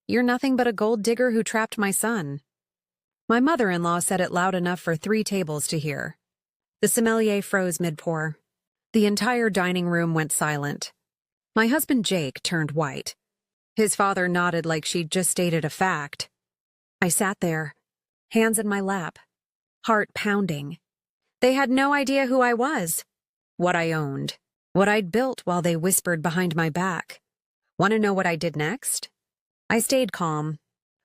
You're nothing but a gold digger who trapped my son." My mother-in-law said it loud enough for 3 tables to hear. The sommelier froze mid-pour. The entire dining room went silent. My husband Jake turned white. His father nodded like she'd just stated a fact. I sat there, hands in my lap, heart pounding. They had no idea who I was, what I owned, what I'd built while they whispered behind my back. Want to know what I did next? I stayed calm.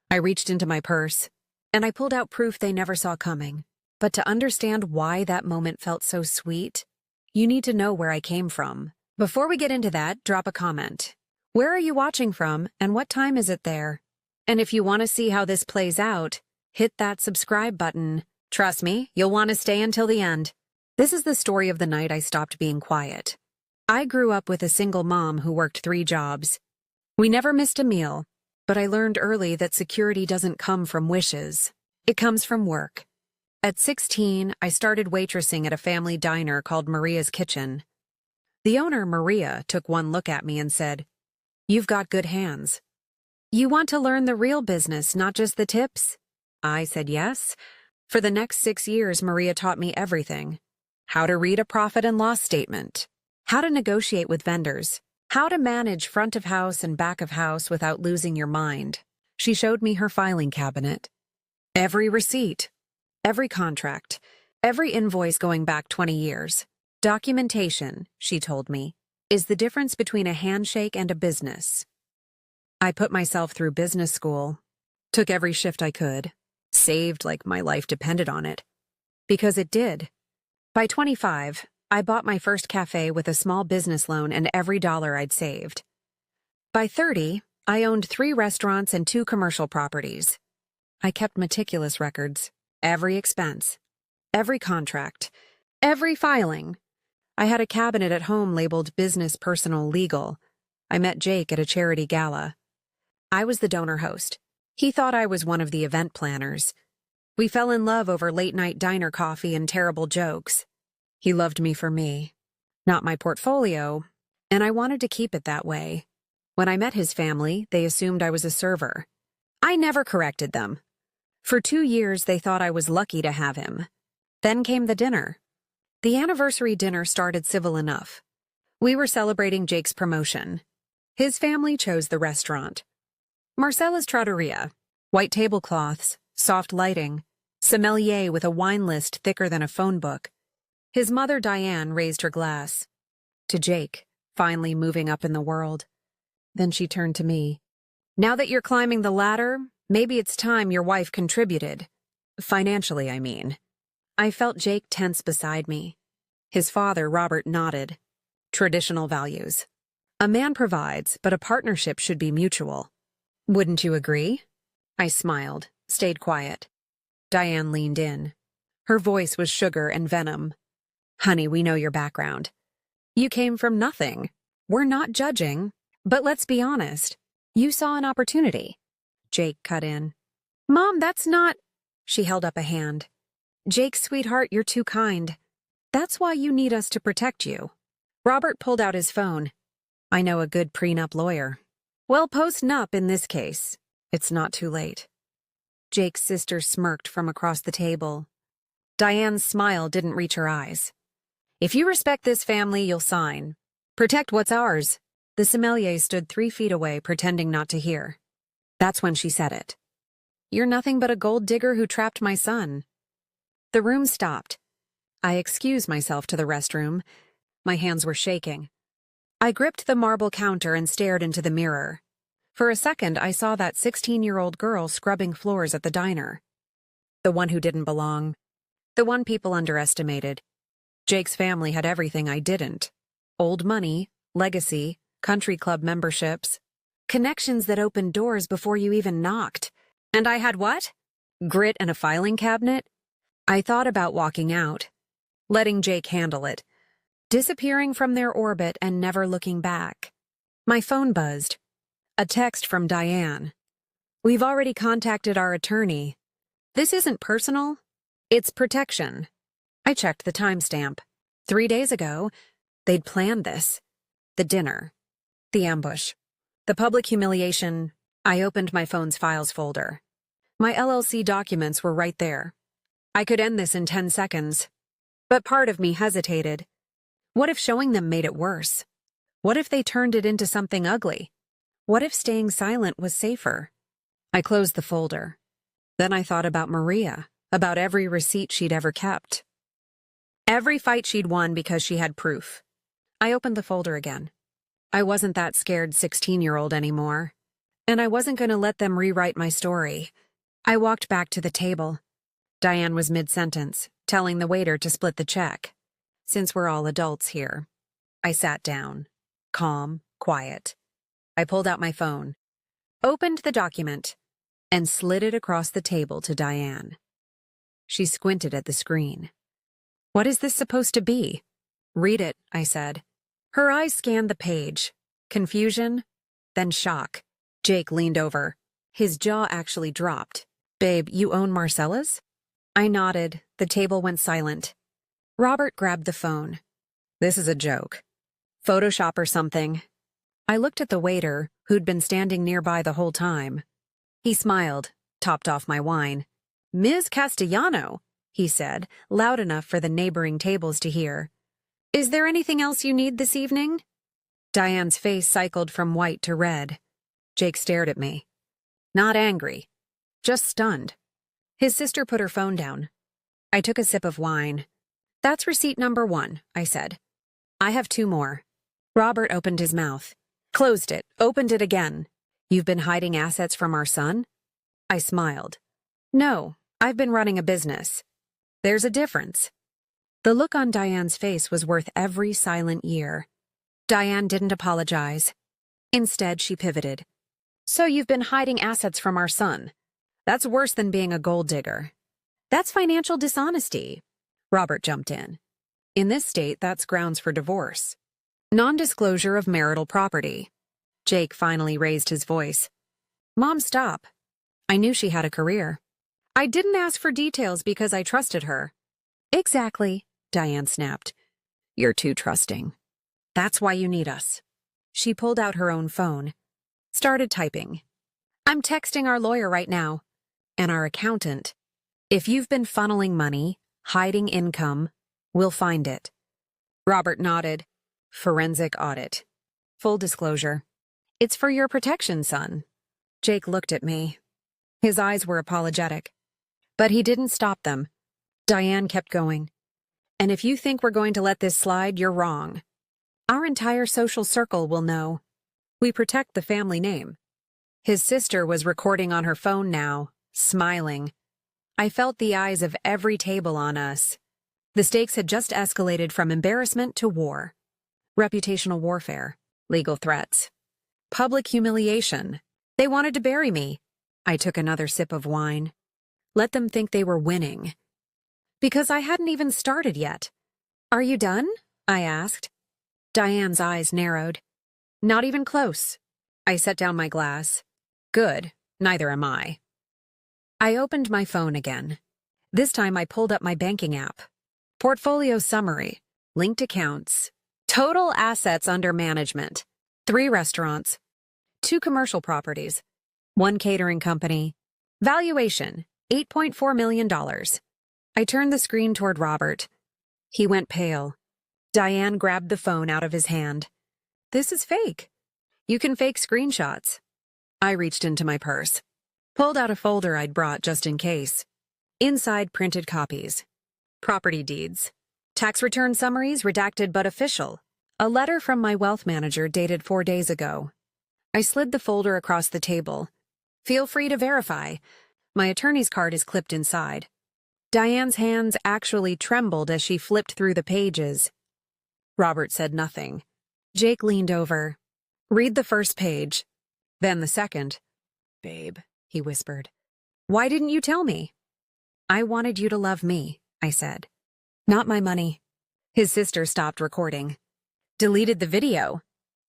I reached into my purse, and I pulled out proof they never saw coming. But to understand why that moment felt so sweet, you need to know where I came from. Before we get into that, drop a comment. Where are you watching from, and what time is it there? And if you want to see how this plays out, hit that subscribe button. Trust me, you'll want to stay until the end. This is the story of the night I stopped being quiet. I grew up with a single mom who worked 3 jobs. We never missed a meal, but I learned early that security doesn't come from wishes. It comes from work. At 16, I started waitressing at a family diner called Maria's Kitchen. The owner, Maria, took one look at me and said, "You've got good hands. You want to learn the real business, not just the tips?" I said yes. For the next 6 years, Maria taught me everything. How to read a profit and loss statement, how to negotiate with vendors, how to manage front of house and back of house without losing your mind. She showed me her filing cabinet. Every receipt, every contract, every invoice going back 20 years. Documentation, she told me, is the difference between a handshake and a business. I put myself through business school, took every shift I could, saved like my life depended on it. Because it did. By 25, I bought my first cafe with a small business loan and every dollar I'd saved. By 30, I owned 3 restaurants and 2 commercial properties. I kept meticulous records, every expense, every contract, every filing. I had a cabinet at home labeled business, personal, legal. I met Jake at a charity gala. I was the donor host. He thought I was one of the event planners. We fell in love over late-night diner coffee and terrible jokes. He loved me for me, not my portfolio, and I wanted to keep it that way. When I met his family, they assumed I was a server. I never corrected them. For 2 years, they thought I was lucky to have him. Then came the dinner. The anniversary dinner started civil enough. We were celebrating Jake's promotion. His family chose the restaurant. Marcella's Trattoria, white tablecloths, soft lighting, sommelier with a wine list thicker than a phone book. His mother, Diane, raised her glass. To Jake, finally moving up in the world. Then she turned to me. "Now that you're climbing the ladder, maybe it's time your wife contributed. Financially, I mean." I felt Jake tense beside me. His father, Robert, nodded. Traditional values. A man provides, but a partnership should be mutual. Wouldn't you agree? I smiled, stayed quiet. Diane leaned in. Her voice was sugar and venom. "Honey, we know your background. You came from nothing. We're not judging, but let's be honest. You saw an opportunity." Jake cut in. "Mom, that's not—" She held up a hand. "Jake, sweetheart, you're too kind. That's why you need us to protect you." Robert pulled out his phone. "I know a good prenup lawyer." "Well, post-nup in this case. It's not too late." Jake's sister smirked from across the table. Diane's smile didn't reach her eyes. "If you respect this family, you'll sign. Protect what's ours." The sommelier stood 3 feet away, pretending not to hear. That's when she said it. "You're nothing but a gold digger who trapped my son." The room stopped. I excused myself to the restroom. My hands were shaking. I gripped the marble counter and stared into the mirror. For a second, I saw that 16-year-old girl scrubbing floors at the diner. The one who didn't belong. The one people underestimated. Jake's family had everything I didn't. Old money, legacy, country club memberships. Connections that opened doors before you even knocked. And I had what? Grit and a filing cabinet? I thought about walking out, letting Jake handle it, disappearing from their orbit and never looking back. My phone buzzed. A text from Diane. "We've already contacted our attorney. This isn't personal. It's protection." I checked the timestamp. 3 days ago, they'd planned this. The dinner. The ambush. The public humiliation. I opened my phone's files folder. My LLC documents were right there. I could end this in 10 seconds. But part of me hesitated. What if showing them made it worse? What if they turned it into something ugly? What if staying silent was safer? I closed the folder. Then I thought about Maria, about every receipt she'd ever kept. Every fight she'd won because she had proof. I opened the folder again. I wasn't that scared 16-year-old anymore. And I wasn't going to let them rewrite my story. I walked back to the table. Diane was mid-sentence, telling the waiter to split the check. Since we're all adults here. I sat down. Calm, quiet. I pulled out my phone, opened the document, and slid it across the table to Diane. She squinted at the screen. What is this supposed to be? Read it, I said. Her eyes scanned the page. Confusion, then shock. Jake leaned over. His jaw actually dropped. Babe, you own Marcella's? I nodded. The table went silent. Robert grabbed the phone. This is a joke. Photoshop or something. I looked at the waiter, who'd been standing nearby the whole time. He smiled, topped off my wine. Ms. Castellano, he said, loud enough for the neighboring tables to hear. Is there anything else you need this evening? Diane's face cycled from white to red. Jake stared at me. Not angry, just stunned. His sister put her phone down. I took a sip of wine. That's receipt number 1, I said. I have 2 more. Robert opened his mouth. Closed it, opened it again. You've been hiding assets from our son? I smiled. No, I've been running a business. There's a difference. The look on Diane's face was worth every silent year. Diane didn't apologize. Instead, she pivoted. So you've been hiding assets from our son. That's worse than being a gold digger. That's financial dishonesty. Robert jumped in. In this state, that's grounds for divorce. Non-disclosure of marital property. Jake finally raised his voice. Mom, stop. I knew she had a career. I didn't ask for details because I trusted her. Exactly, Diane snapped. You're too trusting. That's why you need us. She pulled out her own phone. Started typing. I'm texting our lawyer right now. And our accountant. If you've been funneling money, hiding income, we'll find it. Robert nodded. Forensic audit. Full disclosure. It's for your protection, son. Jake looked at me. His eyes were apologetic. But he didn't stop them. Diane kept going. And if you think we're going to let this slide, you're wrong. Our entire social circle will know. We protect the family name. His sister was recording on her phone now, smiling. I felt the eyes of every table on us. The stakes had just escalated from embarrassment to war. Reputational warfare, legal threats, public humiliation. They wanted to bury me. I took another sip of wine. Let them think they were winning. Because I hadn't even started yet. Are you done? I asked. Diane's eyes narrowed. Not even close. I set down my glass. Good, neither am I. I opened my phone again. This time I pulled up my banking app. Portfolio summary, linked accounts, total assets under management, 3 restaurants, 2 commercial properties, 1 catering company, valuation, $8.4 million. I turned the screen toward Robert. He went pale. Diane grabbed the phone out of his hand. This is fake. You can fake screenshots. I reached into my purse. Pulled out a folder I'd brought just in case. Inside, printed copies. Property deeds. Tax return summaries redacted but official. A letter from my wealth manager dated 4 days ago. I slid the folder across the table. Feel free to verify. My attorney's card is clipped inside. Diane's hands actually trembled as she flipped through the pages. Robert said nothing. Jake leaned over. Read the first page. Then the second. Babe, he whispered. Why didn't you tell me? I wanted you to love me, I said. Not my money. His sister stopped recording. Deleted the video.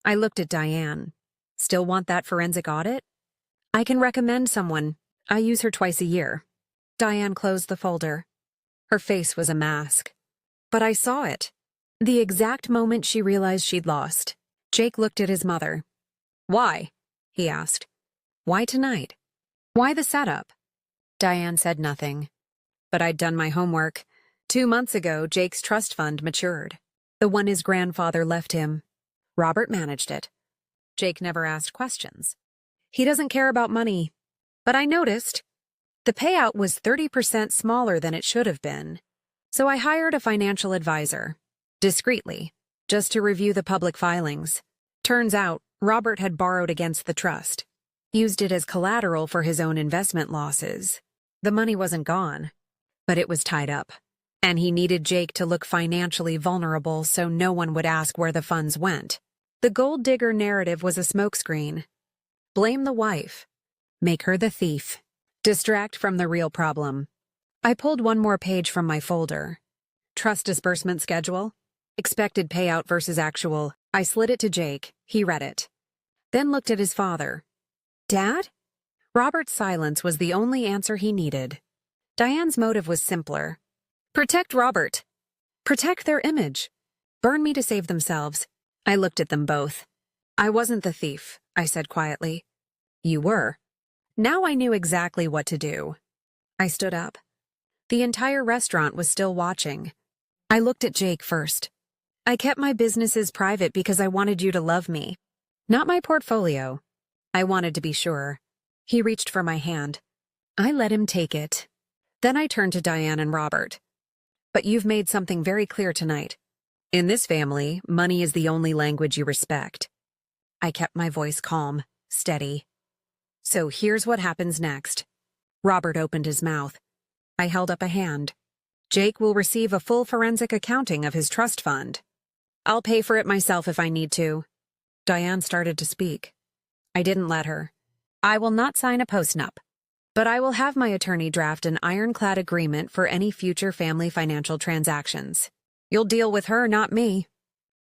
I looked at Diane. Still want that forensic audit? I can recommend someone. I use her twice a year. Diane closed the folder. Her face was a mask. But I saw it. The exact moment she realized she'd lost. Jake looked at his mother. Why? He asked. Why tonight? Why the setup? Diane said nothing. But I'd done my homework. 2 months ago, Jake's trust fund matured. The one his grandfather left him. Robert managed it. Jake never asked questions. He doesn't care about money. But I noticed the payout was 30% smaller than it should have been. So I hired a financial advisor, discreetly, just to review the public filings. Turns out, Robert had borrowed against the trust, used it as collateral for his own investment losses. The money wasn't gone, but it was tied up. And he needed Jake to look financially vulnerable so no one would ask where the funds went. The gold digger narrative was a smokescreen. Blame the wife. Make her the thief. Distract from the real problem. I pulled one more page from my folder. Trust disbursement schedule. Expected payout versus actual. I slid it to Jake. He read it. Then looked at his father. Dad? Robert's silence was the only answer he needed. Diane's motive was simpler. Protect Robert. Protect their image. Burn me to save themselves. I looked at them both. I wasn't the thief, I said quietly. You were. Now I knew exactly what to do. I stood up. The entire restaurant was still watching. I looked at Jake first. I kept my businesses private because I wanted you to love me. Not my portfolio. I wanted to be sure. He reached for my hand. I let him take it. Then I turned to Diane and Robert. But you've made something very clear tonight. In this family, money is the only language you respect. I kept my voice calm, steady. So here's what happens next. Robert opened his mouth. I held up a hand. Jake will receive a full forensic accounting of his trust fund. I'll pay for it myself if I need to. Diane started to speak. I didn't let her. I will not sign a post-nup, but I will have my attorney draft an ironclad agreement for any future family financial transactions. You'll deal with her, not me.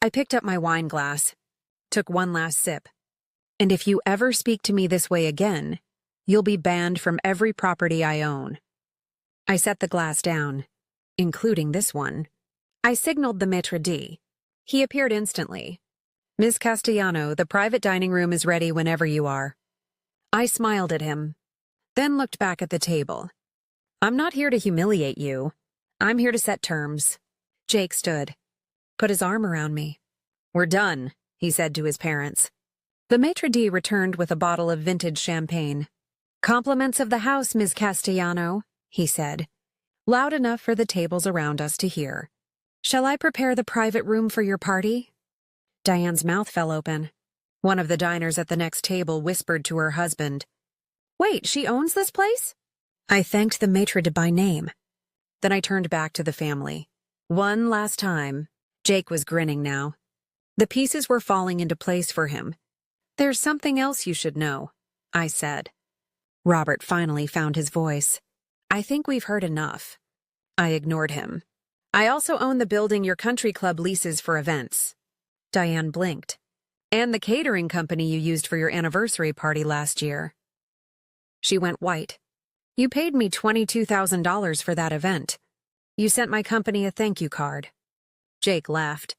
I picked up my wine glass, took one last sip. And if you ever speak to me this way again, you'll be banned from every property I own. I set the glass down, including this one. I signaled the maitre d'. He appeared instantly. Miss Castellano, the private dining room is ready whenever you are. I smiled at him, then looked back at the table. I'm not here to humiliate you. I'm here to set terms. Jake stood, put his arm around me. We're done, he said to his parents. The maitre d' returned with a bottle of vintage champagne. Compliments of the house, Miss Castellano, he said, loud enough for the tables around us to hear. Shall I prepare the private room for your party? Diane's mouth fell open. One of the diners at the next table whispered to her husband. Wait, she owns this place? I thanked the maitre d' by name. Then I turned back to the family. One last time. Jake was grinning now. The pieces were falling into place for him. There's something else you should know, I said. Robert finally found his voice. I think we've heard enough. I ignored him. I also own the building your country club leases for events. Diane blinked. And the catering company you used for your anniversary party last year. She went white. You paid me $22,000 for that event. You sent my company a thank you card. Jake laughed.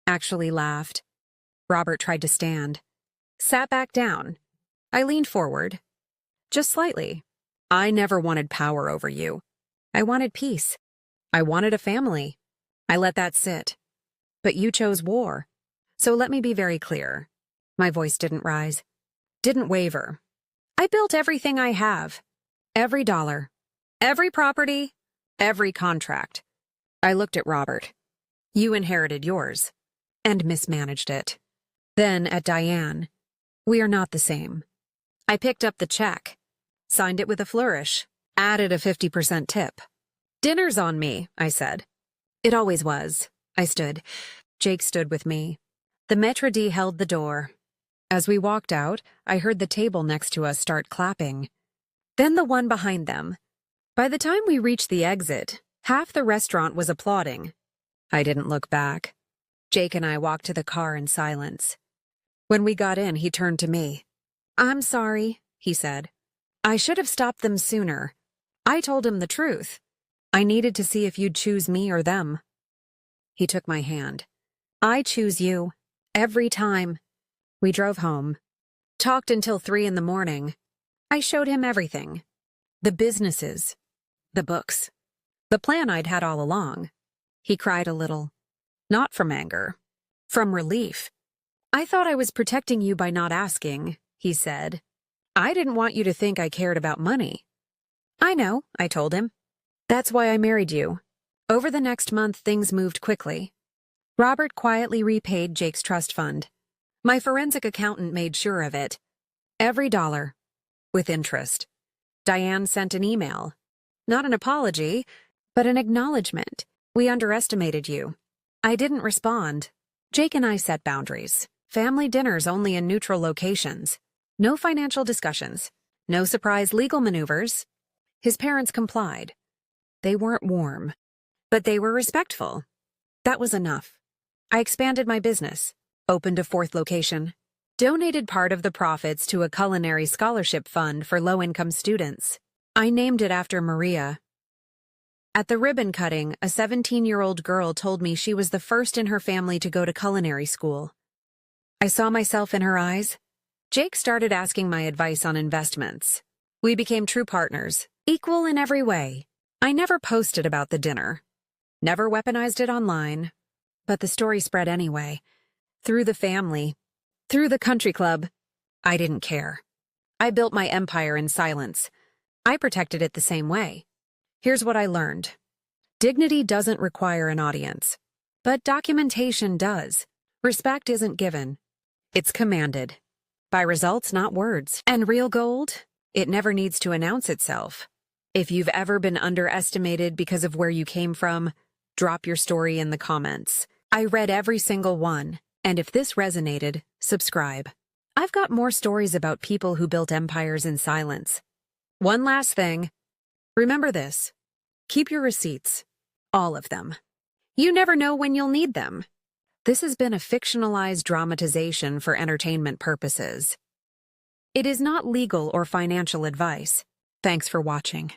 Actually laughed. Robert tried to stand. Sat back down. I leaned forward. Just slightly. I never wanted power over you. I wanted peace. I wanted a family. I let that sit. But you chose war. So let me be very clear. My voice didn't rise. Didn't waver. I built everything I have. Every dollar. Every property. Every contract. I looked at Robert. You inherited yours. And mismanaged it. Then at Diane. We are not the same. I picked up the check. Signed it with a flourish. Added a 50% tip. Dinner's on me, I said. It always was. I stood. Jake stood with me. The maitre d' held the door. As we walked out, I heard the table next to us start clapping. Then the one behind them. By the time we reached the exit, half the restaurant was applauding. I didn't look back. Jake and I walked to the car in silence. When we got in, he turned to me. I'm sorry, he said. I should have stopped them sooner. I told him the truth. I needed to see if you'd choose me or them. He took my hand. I choose you. Every time. We drove home. Talked until 3 in the morning. I showed him everything. The businesses, the books, the plan I'd had all along. He cried a little. Not from anger, from relief. I thought I was protecting you by not asking, he said. I didn't want you to think I cared about money. I know, I told him. That's why I married you. Over the next month, things moved quickly. Robert quietly repaid Jake's trust fund. My forensic accountant made sure of it. Every dollar. With interest. Diane sent an email. Not an apology, but an acknowledgement. We underestimated you. I didn't respond. Jake and I set boundaries. Family dinners only in neutral locations. No financial discussions. No surprise legal maneuvers. His parents complied. They weren't warm, but they were respectful. That was enough. I expanded my business, opened a 4th location, donated part of the profits to a culinary scholarship fund for low-income students. I named it after Maria. At the ribbon cutting, a 17-year-old girl told me she was the first in her family to go to culinary school. I saw myself in her eyes. Jake started asking my advice on investments. We became true partners, equal in every way. I never posted about the dinner, never weaponized it online, but the story spread anyway. Through the family, through the country club. I didn't care. I built my empire in silence. I protected it the same way. Here's what I learned. Dignity doesn't require an audience, but documentation does. Respect isn't given. It's commanded. By results, not words. And real gold? It never needs to announce itself. If you've ever been underestimated because of where you came from, drop your story in the comments. I read every single one, and if this resonated, subscribe. I've got more stories about people who built empires in silence. One last thing. Remember this. Keep your receipts. All of them. You never know when you'll need them. This has been a fictionalized dramatization for entertainment purposes. It is not legal or financial advice. Thanks for watching.